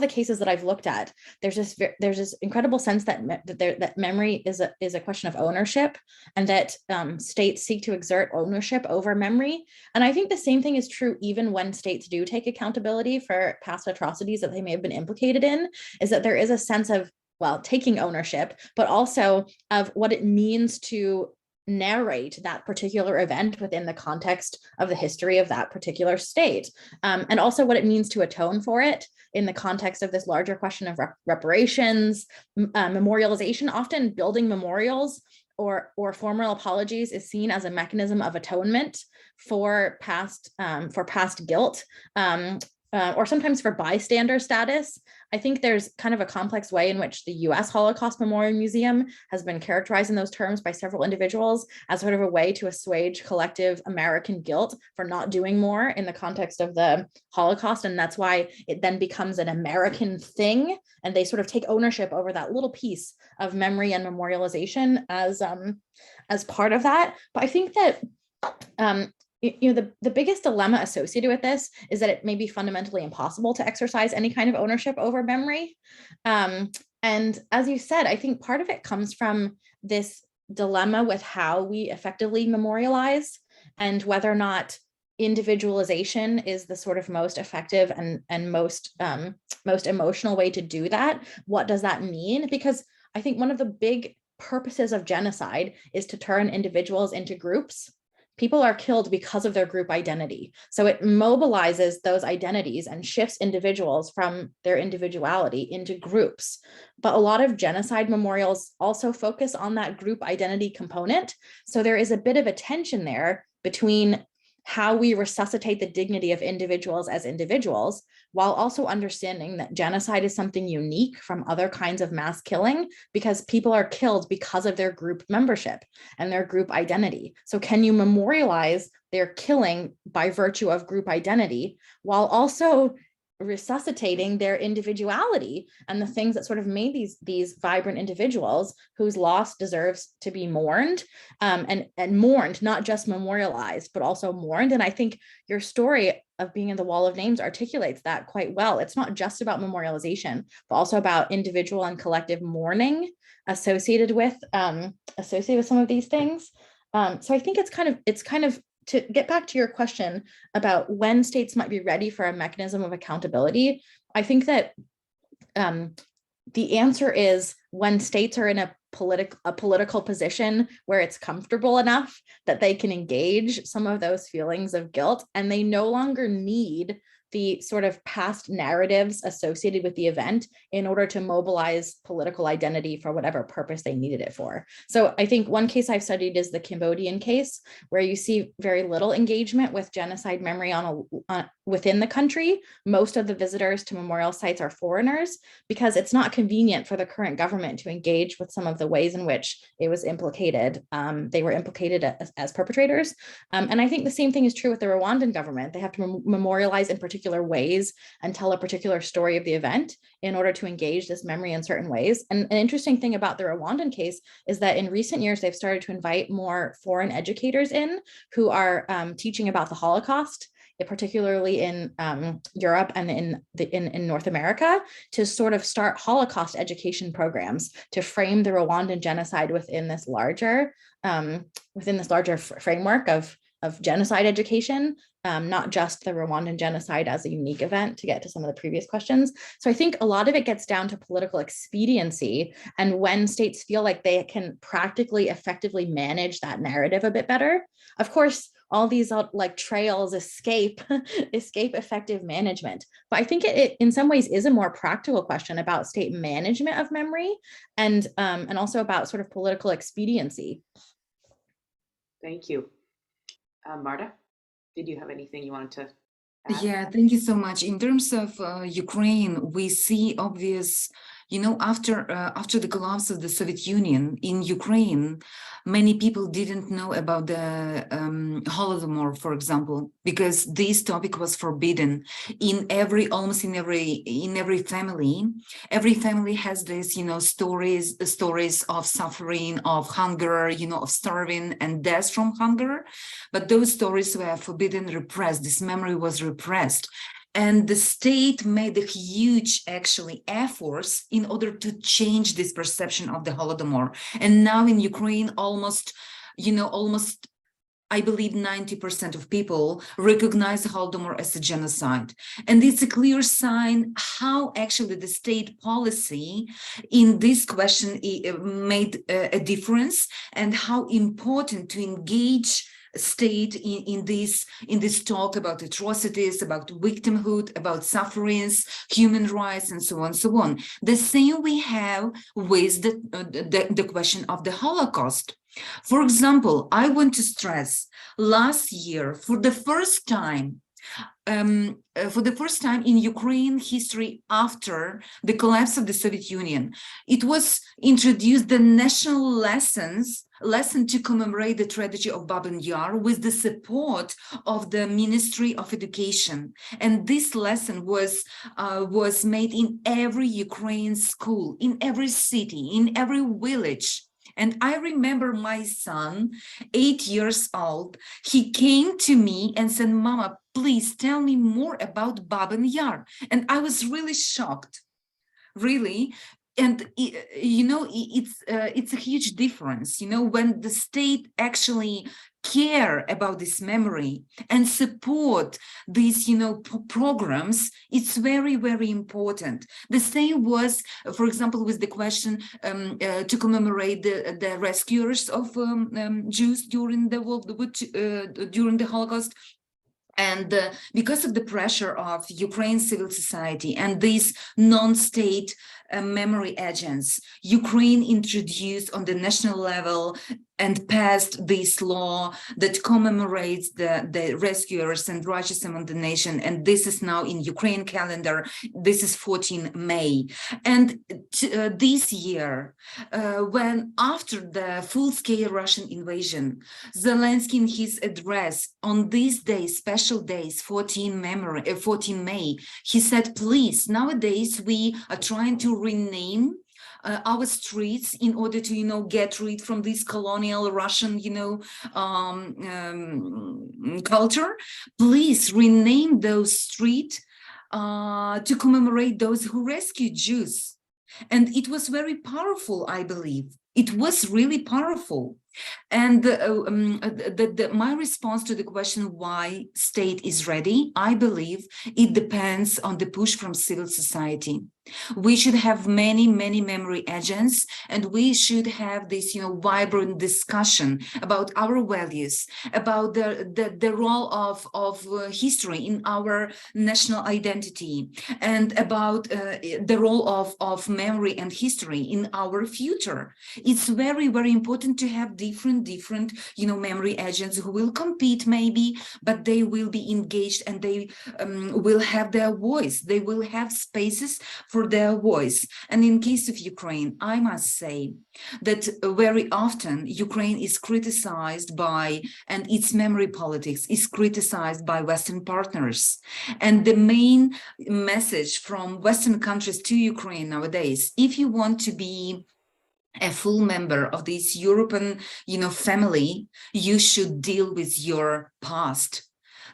cases that I've looked at, there's this incredible sense that memory is a question of ownership, and that states seek to exert ownership over memory. And I think the same thing is true even when states do take accountability for past atrocities that they may have been implicated in, is that there is a sense of, well, taking ownership, but also of what it means to narrate that particular event within the context of the history of that particular state, and also what it means to atone for it in the context of this larger question of reparations, memorialization. Often building memorials or formal apologies is seen as a mechanism of atonement for past guilt, or sometimes for bystander status. I think there's kind of a complex way in which the US Holocaust Memorial Museum has been characterized in those terms by several individuals as sort of a way to assuage collective American guilt for not doing more in the context of the Holocaust. And that's why it then becomes an American thing. And they sort of take ownership over that little piece of memory and memorialization as part of that. But I think that the biggest dilemma associated with this is that it may be fundamentally impossible to exercise any kind of ownership over memory. And as you said, I think part of it comes from this dilemma with how we effectively memorialize, and whether or not individualization is the sort of most effective and most emotional way to do that. What does that mean? Because I think one of the big purposes of genocide is to turn individuals into groups. People are killed because of their group identity. So it mobilizes those identities and shifts individuals from their individuality into groups. But a lot of genocide memorials also focus on that group identity component. So there is a bit of a tension there between how we resuscitate the dignity of individuals as individuals, while also understanding that genocide is something unique from other kinds of mass killing, because people are killed because of their group membership and their group identity. So can you memorialize their killing by virtue of group identity, while also resuscitating their individuality and the things that sort of made these vibrant individuals whose loss deserves to be mourned, and mourned, not just memorialized, but also mourned. And I think your story of being in the Wall of Names articulates that quite well. It's not just about memorialization, but also about individual and collective mourning associated with some of these things. So I think it's kind of to get back to your question about when states might be ready for a mechanism of accountability. I think that the answer is when states are in a political position where it's comfortable enough that they can engage some of those feelings of guilt, and they no longer need the sort of past narratives associated with the event in order to mobilize political identity for whatever purpose they needed it for. So I think one case I've studied is the Cambodian case, where you see very little engagement with genocide memory within the country. Most of the visitors to memorial sites are foreigners, because it's not convenient for the current government to engage with some of the ways in which it was implicated. They were implicated as perpetrators. And I think the same thing is true with the Rwandan government. They have to memorialize in particular ways and tell a particular story of the event in order to engage this memory in certain ways. And an interesting thing about the Rwandan case is that in recent years, they've started to invite more foreign educators in who are teaching about the Holocaust, particularly in Europe and in North America, to sort of start Holocaust education programs to frame the Rwandan genocide within this larger framework of genocide education, not just the Rwandan genocide as a unique event, to get to some of the previous questions. So I think a lot of it gets down to political expediency, and when states feel like they can practically effectively manage that narrative a bit better. Of course, all these like trails escape effective management. But I think it in some ways is a more practical question about state management of memory, and also about sort of political expediency. Thank you. Marta, did you have anything you wanted to add? Yeah, thank you so much. In terms of Ukraine, we see obvious, after the collapse of the Soviet Union in Ukraine, many people didn't know about the Holodomor, for example, because this topic was forbidden almost in every family. Every family has this, stories of suffering, of hunger, of starving and death from hunger. But those stories were forbidden, repressed. This memory was repressed. And the state made a huge, actually, efforts in order to change this perception of the Holodomor. And now in Ukraine, almost, I believe 90% of people recognize the Holodomor as a genocide. And it's a clear sign how actually the state policy in this question made a difference, and how important to engage state in this talk about atrocities, about victimhood, about sufferings, human rights, and so on, so on. The same we have with the question of the Holocaust. For example, I want to stress, last year, for the first time in Ukraine history after the collapse of the Soviet Union, it was introduced the national lesson to commemorate the tragedy of Babyn Yar with the support of the Ministry of Education. And this lesson was made in every Ukrainian school, in every city, in every village. And I remember my son, 8 years old, he came to me and said, "Mama, please tell me more about Babyn Yar." And I was really shocked, really. And it's a huge difference, when the state actually care about this memory and support these, programs. It's very, very important. The same was, for example, with the question to commemorate the rescuers of Jews during the Holocaust. And because of the pressure of Ukraine's civil society and these non-state memory agents, Ukraine introduced on the national level and passed this law that commemorates the rescuers and righteous among the nation. And this is now in Ukraine calendar. This is 14 May. And this year, when after the full-scale Russian invasion, Zelensky in his address on these days, special days, 14 May, he said, please, nowadays we are trying to rename our streets in order to, get rid from this colonial Russian, culture. Please rename those streets to commemorate those who rescued Jews. And it was very powerful, I believe. It was really powerful. And my response to the question why state is ready, I believe it depends on the push from civil society. We should have many, many memory agents, and we should have this, vibrant discussion about our values, about the role of history in our national identity, and about the role of memory and history in our future. It's very, very important to have different, memory agents who will compete maybe, but they will be engaged and they will have their voice. They will have spaces for their voice. And in case of Ukraine, I must say that very often Ukraine is criticized by, and its memory politics is criticized by Western partners. And the main message from Western countries to Ukraine nowadays, if you want to be a full member of this European, family, you should deal with your past,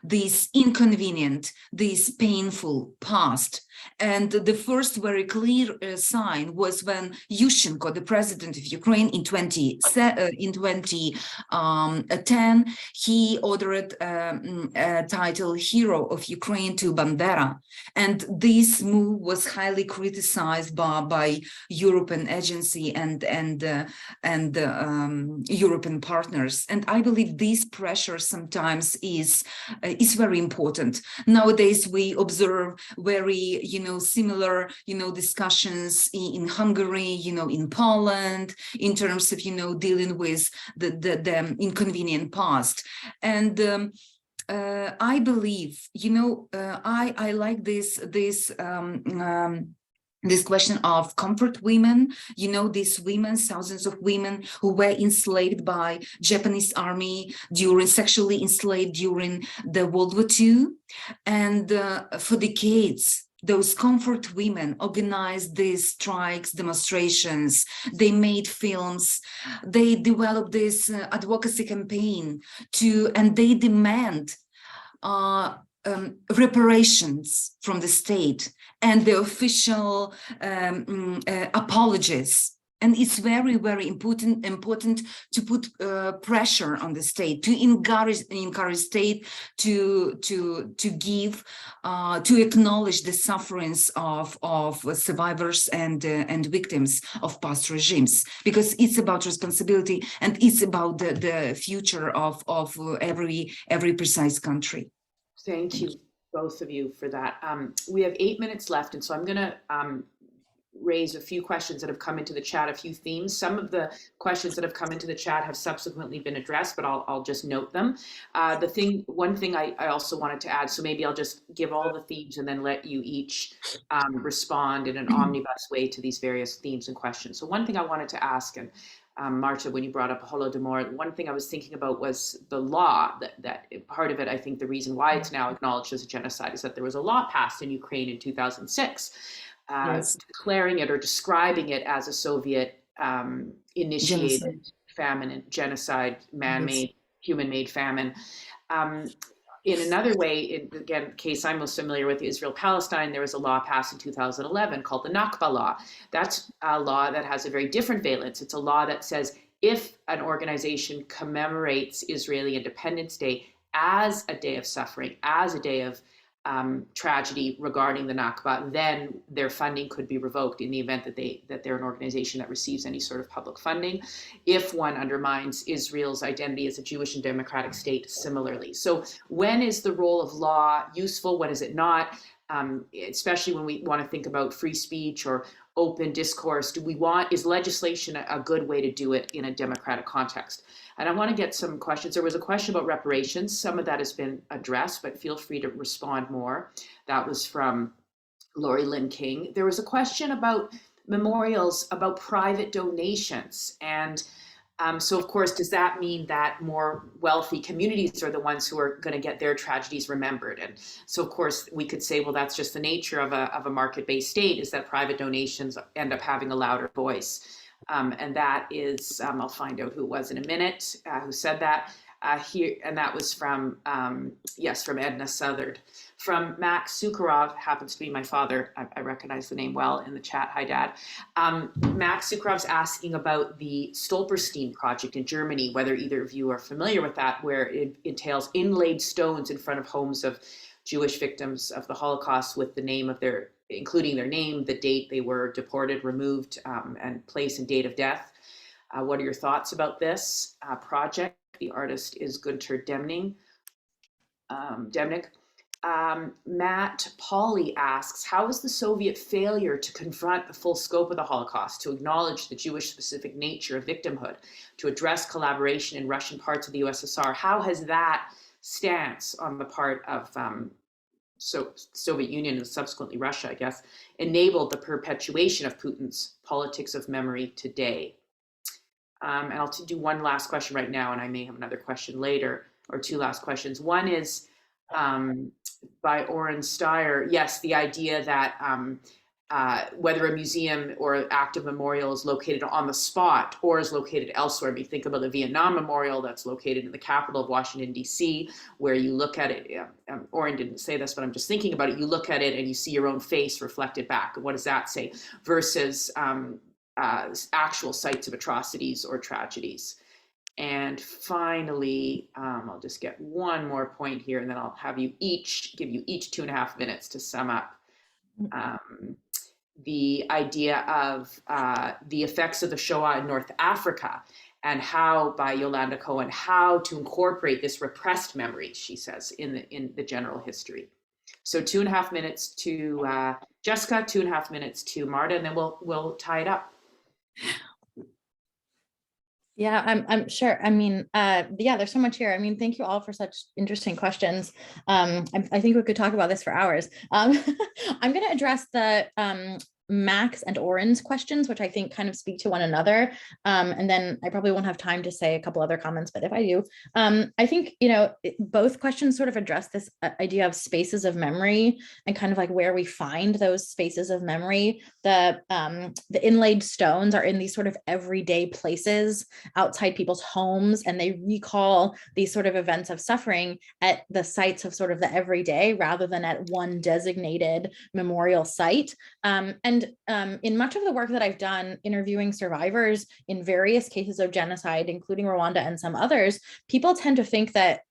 this inconvenient, this painful past. And the first very clear sign was when Yushchenko, the president of Ukraine, in 2010, he ordered a title Hero of Ukraine to Bandera. And this move was highly criticized by European agency and European partners. And I believe this pressure sometimes is very important. Nowadays, we observe very similar, discussions in Hungary, in Poland, in terms of, dealing with the inconvenient past. And I believe, I like this question of comfort women, these women, thousands of women who were enslaved by Japanese army sexually enslaved during the World War II. And for decades, those comfort women organized these strikes, demonstrations, they made films, they developed this advocacy campaign and they demand reparations from the state and the official apologies. And it's very, very important to put pressure on the state, to encourage state to give, to acknowledge the sufferings of survivors and victims of past regimes, because it's about responsibility and it's about the future of every precise country. Thank you, both of you, for that. We have 8 minutes left, and so I'm going to raise a few questions that have come into the chat, a few themes. Some of the questions that have come into the chat have subsequently been addressed, but I'll just note them. One thing I also wanted to add, so maybe I'll just give all the themes and then let you each respond in an omnibus way to these various themes and questions. So one thing I wanted to ask, and Marta, when you brought up Holodomor, one thing I was thinking about was the law that part of it, I think the reason why it's now acknowledged as a genocide is that there was a law passed in Ukraine in 2006, yes, declaring it or describing it as a Soviet initiated famine and genocide, man-made, yes, human-made famine. In another way, again, case I'm most familiar with, Israel-Palestine, there was a law passed in 2011 called the Nakba Law. That's a law that has a very different valence. It's a law that says if an organization commemorates Israeli Independence Day as a day of suffering, as a day of tragedy regarding the Nakba, then their funding could be revoked in the event that they're an organization that receives any sort of public funding. If one undermines Israel's identity as a Jewish and democratic state, similarly. So when is the role of law useful? When is it not? Especially when we want to think about free speech or open discourse, is legislation a good way to do it in a democratic context? And I want to get some questions. There was a question about reparations. Some of that has been addressed, but feel free to respond more. That was from Lori Lynn King. There was a question about memorials, about private donations. And so, of course, does that mean that more wealthy communities are the ones who are going to get their tragedies remembered? And so, of course, we could say, well, that's just the nature of a market-based state, is that private donations end up having a louder voice. And that is, I'll find out who it was in a minute, who said that here. And that was from, yes, from Edna Southard. From Max Sucharov, happens to be my father. I recognize the name well in the chat. Hi, Dad. Max Sucharov's asking about the Stolperstein project in Germany, whether either of you are familiar with that, where it entails inlaid stones in front of homes of Jewish victims of the Holocaust with the name of including their name, the date they were deported, removed, and place and date of death. What are your thoughts about this project? The artist is Gunter Demnig. Matt Pauley asks, how is the Soviet failure to confront the full scope of the Holocaust, to acknowledge the Jewish specific nature of victimhood, to address collaboration in Russian parts of the USSR, how has that stance on the part of Soviet Union and subsequently Russia, I guess, enabled the perpetuation of Putin's politics of memory today? And I'll do one last question right now, and I may have another question later, or two last questions. One is by Oren Steyer. Yes, the idea that whether a museum or active memorial is located on the spot or is located elsewhere. I mean, think about the Vietnam Memorial that's located in the capital of Washington, D.C., where you look at it, Oren didn't say this, but I'm just thinking about it, you look at it and you see your own face reflected back. What does that say? Versus actual sites of atrocities or tragedies. And finally, I'll just get one more point here, and then I'll have you each, give you each 2.5 minutes to sum up. The idea of the effects of the Shoah in North Africa, and how, by Yolanda Cohen, how to incorporate this repressed memory, she says, in the general history. So 2.5 minutes to Jessica, 2.5 minutes to Marta, and then we'll tie it up. Yeah, I'm sure. I mean, yeah, there's so much here. I mean, thank you all for such interesting questions. I think we could talk about this for hours. I'm going to address the Max and Oren's questions, which I think kind of speak to one another. And then I probably won't have time to say a couple other comments, but if I do, I think, both questions sort of address this idea of spaces of memory and kind of like where we find those spaces of memory. The inlaid stones are in these sort of everyday places outside people's homes, and they recall these sort of events of suffering at the sites of sort of the everyday rather than at one designated memorial site. In much of the work that I've done interviewing survivors in various cases of genocide, including Rwanda and some others, people tend to think that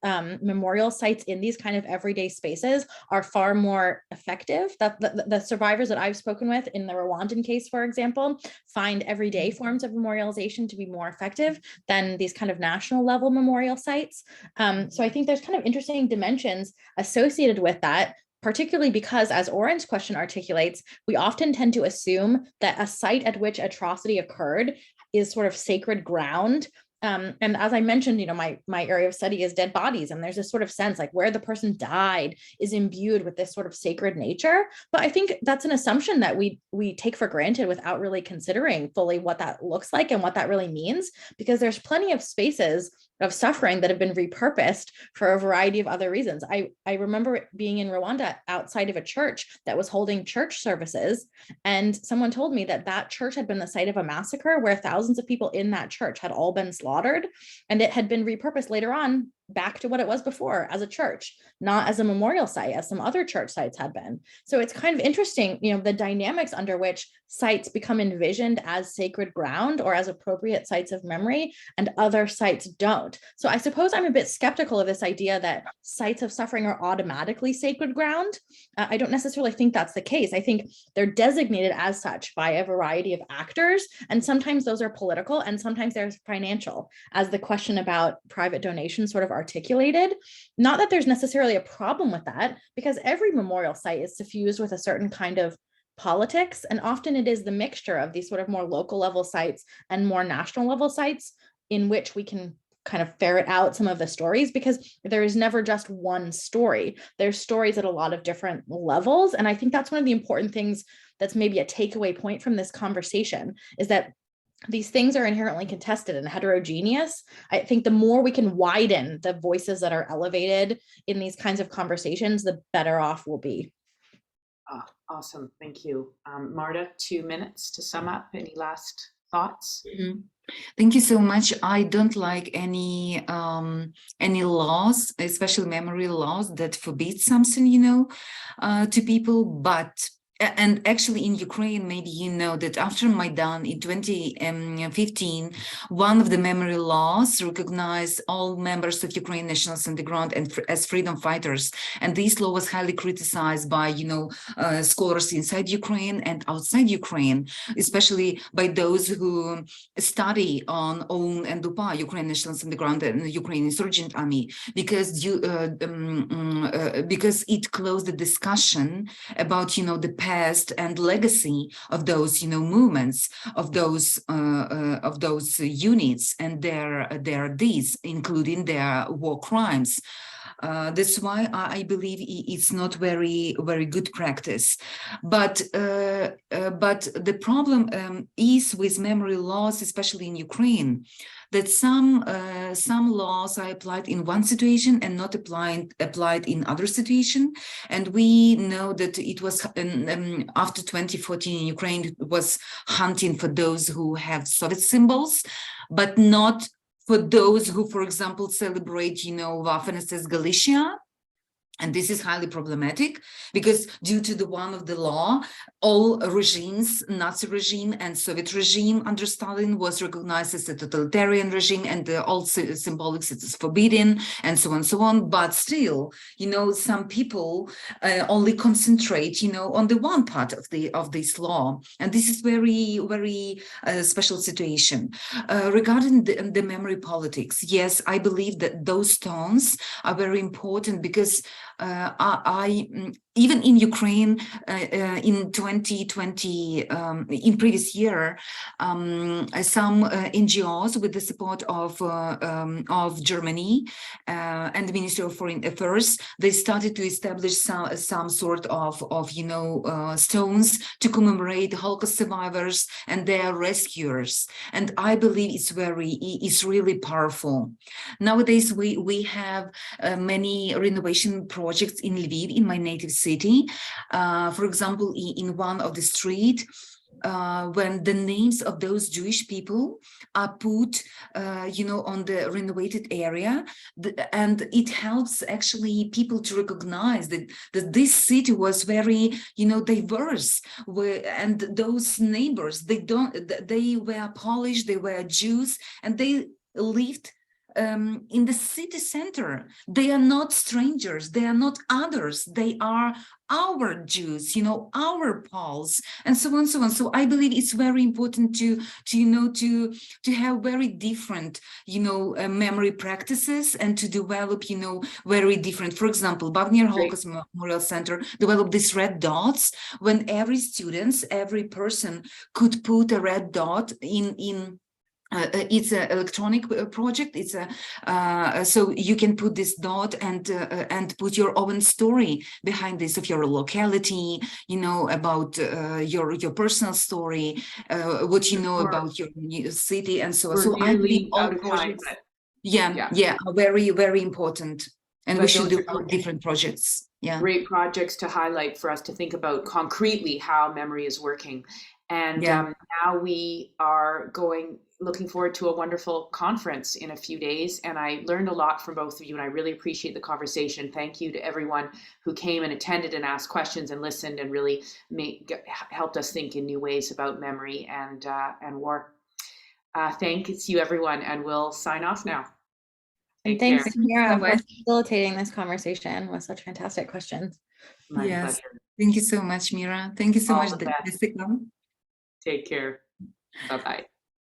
memorial sites in these kind of everyday spaces are far more effective. That the survivors that I've spoken with in the Rwandan case, for example, find everyday forms of memorialization to be more effective than these kind of national level memorial sites. So I think there's kind of interesting dimensions associated with that, particularly because, as Oren's question articulates, we often tend to assume that a site at which atrocity occurred is sort of sacred ground. And as I mentioned, my area of study is dead bodies, and there's this sort of sense like where the person died is imbued with this sort of sacred nature. But I think that's an assumption that we take for granted without really considering fully what that looks like and what that really means, because there's plenty of spaces of suffering that have been repurposed for a variety of other reasons. I remember being in Rwanda outside of a church that was holding church services, and someone told me that that church had been the site of a massacre where thousands of people in that church had all been slaughtered, and it had been repurposed later on back to what it was before as a church, not as a memorial site, as some other church sites had been. So it's kind of interesting, the dynamics under which sites become envisioned as sacred ground or as appropriate sites of memory, and other sites don't. So I suppose I'm a bit skeptical of this idea that sites of suffering are automatically sacred ground. I don't necessarily think that's the case. I think they're designated as such by a variety of actors, and sometimes those are political and sometimes they're financial, as the question about private donation sort of articulated. Not that there's necessarily a problem with that, because every memorial site is suffused with a certain kind of politics, and often it is the mixture of these sort of more local level sites and more national level sites in which we can kind of ferret out some of the stories, because there is never just one story. There's stories at a lot of different levels, and I think that's one of the important things that's maybe a takeaway point from this conversation, is that these things are inherently contested and heterogeneous. I think the more we can widen the voices that are elevated in these kinds of conversations, the better off we'll be. Oh, awesome. Thank you. Marta, 2 minutes to sum up. Any last thoughts? Mm-hmm. Thank you so much. I don't like any laws, especially memory laws, that forbid something, to people, but and actually in Ukraine, maybe you know that after Maidan in 2015, one of the memory laws recognized all members of Ukraine nationals on the ground and as freedom fighters. And this law was highly criticized by, scholars inside Ukraine and outside Ukraine, especially by those who study on OUN and UPA, Ukraine nationals on the ground and the Ukraine Insurgent Army, because it closed the discussion about, the past and legacy of those, movements, of those units and their deeds, including their war crimes. That's why I believe it's not very, very good practice. But the problem is with memory laws, especially in Ukraine, that some laws are applied in one situation and not applied in other situation. And we know that it was after 2014 in Ukraine was hunting for those who have Soviet symbols, but not for those who, for example, celebrate, Waffen-SS Galicia. And this is highly problematic because due to the one of the law, all regimes, Nazi regime and Soviet regime under Stalin was recognized as a totalitarian regime, and all symbolics it is forbidden and so on and so on. But still, some people only concentrate, on the one part of this law, and this is very, very special situation. Regarding the memory politics, yes, I believe that those stones are very important because even in Ukraine, in 2020, in previous year, some NGOs with the support of Germany and the Ministry of Foreign Affairs, they started to establish some sort of stones to commemorate Holocaust survivors and their rescuers. And I believe it's really powerful. Nowadays, we have many renovation projects in Lviv, in my native city. For example, in one of the street, when the names of those Jewish people are put, on the renovated area, and it helps actually people to recognize that this city was very, diverse. And those neighbors, they were Polish, they were Jews, and they lived in the city center. They are not strangers, they are not others, they are our Jews, our Poles, and so on, so on. So I believe it's very important to have very different, memory practices, and to develop, very different. For example, Babyn Holocaust Memorial Center developed these red dots when every person could put a red dot in. It's an electronic project. It's so you can put this dot and put your own story behind this, of your locality, about your personal story, what you know about your city, and so on. So I believe all projects, are very, very important, and we should do different projects. Yeah, great projects to highlight for us to think about concretely how memory is working. And now we are looking forward to a wonderful conference in a few days. And I learned a lot from both of you, and I really appreciate the conversation. Thank you to everyone who came and attended and asked questions and listened, and really helped us think in new ways about memory and war. Thanks you, everyone, and we'll sign off now. And thanks, Mira, for facilitating this conversation with such fantastic questions. My pleasure. Thank you so much, Mira. Thank you so much, Jessica. Take care. Bye-bye.